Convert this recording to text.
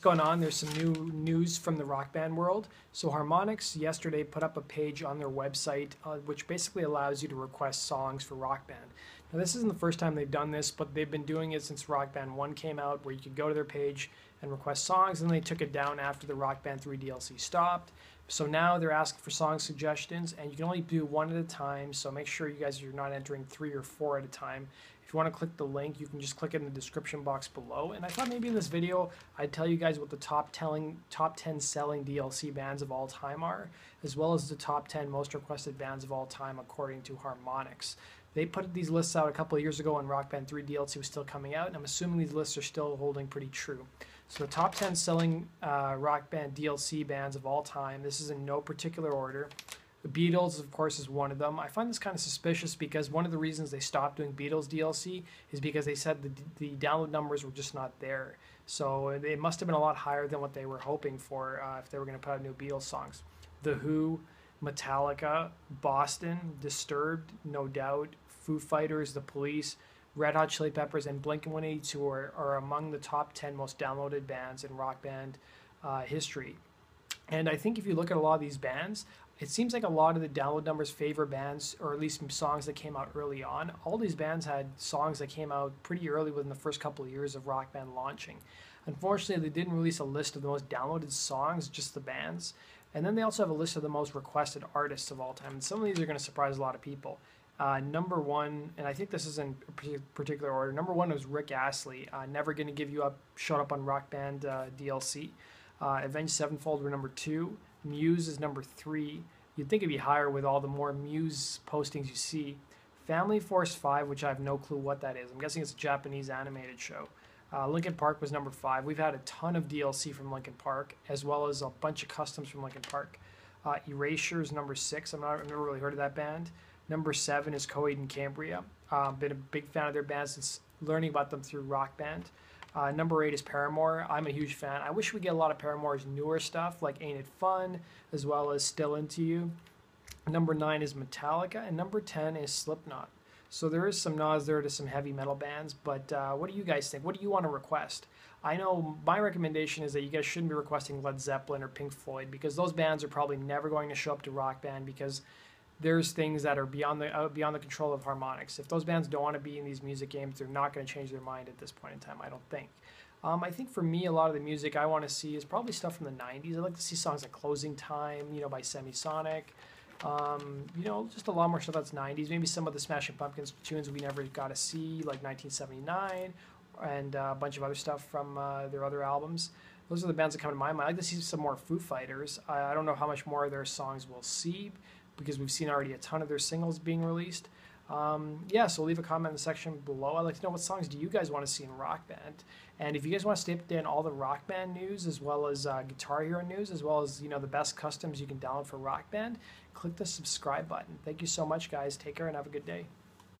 Going on, there's some new news from the rock band world. So Harmonix yesterday put up a page on their website which basically allows you to request songs for Rock Band. Now this isn't the first time they've done this, but they've been doing it since Rock Band 1 came out, where you could go to their page and request songs, and they took it down after the Rock Band 3 DLC stopped. So now they're asking for song suggestions, and you can only do one at a time, so make sure you guys are not entering 3 or 4 at a time. If you want to click the link, you can just click it in the description box below. And I thought maybe in this video I'd tell you guys what the top 10 selling DLC bands of all time are, as well as the top 10 most requested bands of all time according to Harmonix. They put these lists out a couple of years ago when Rock Band 3 DLC was still coming out, and I'm assuming these lists are still holding pretty true. So the top 10 selling Rock Band DLC bands of all time, this is in no particular order. The Beatles, of course, is one of them. I find this kind of suspicious because one of the reasons they stopped doing Beatles DLC is because they said the download numbers were just not there. So it must have been a lot higher than what they were hoping for if they were going to put out new Beatles songs. The Who, Metallica, Boston, Disturbed, No Doubt, Foo Fighters, The Police, Red Hot Chili Peppers, and Blink-182 are among the top 10 most downloaded bands in rock band history. And I think if you look at a lot of these bands, it seems like a lot of the download numbers favor bands, or at least songs that came out early on. All these bands had songs that came out pretty early within the first couple of years of Rock Band launching. Unfortunately, they didn't release a list of the most downloaded songs, just the bands. And then they also have a list of the most requested artists of all time. And some of these are going to surprise a lot of people. Number one, and I think this is in particular order, number one was Rick Astley. Never Gonna Give You Up showed up on Rock Band DLC. Avenged Sevenfold were number 2. Muse is number 3. You'd think it'd be higher with all the more Muse postings you see. Family Force 5, which I have no clue what that is. I'm guessing it's a Japanese animated show. Linkin Park was number 5. We've had a ton of DLC from Linkin Park, as well as a bunch of customs from Linkin Park. Erasure is number 6. I've never really heard of that band. Number 7 is Coheed and Cambria. Been a big fan of their band since learning about them through Rock Band. Number 8 is Paramore. I'm a huge fan. I wish we get a lot of Paramore's newer stuff, like Ain't It Fun, as well as Still Into You. Number 9 is Metallica, and number 10 is Slipknot. So there is some nods there to some heavy metal bands, but what do you guys think? What do you want to request? I know my recommendation is that you guys shouldn't be requesting Led Zeppelin or Pink Floyd, because those bands are probably never going to show up to Rock Band, because there's things that are beyond the control of Harmonix. If those bands don't want to be in these music games, they're not going to change their mind at this point in time, I don't think. I think for me, a lot of the music I want to see is probably stuff from the 90s. I'd like to see songs like Closing Time, by Semisonic. Just a lot more stuff that's 90s. Maybe some of the Smashing Pumpkins tunes we never got to see, like 1979, and a bunch of other stuff from their other albums. Those are the bands that come to my mind. I'd like to see some more Foo Fighters. I don't know how much more of their songs we'll see, because we've seen already a ton of their singles being released. So leave a comment in the section below. I'd like to know, what songs do you guys want to see in Rock Band? And if you guys want to stay up to date on all the Rock Band news, as well as Guitar Hero news, as well as the best customs you can download for Rock Band, click the subscribe button. Thank you so much, guys. Take care and have a good day.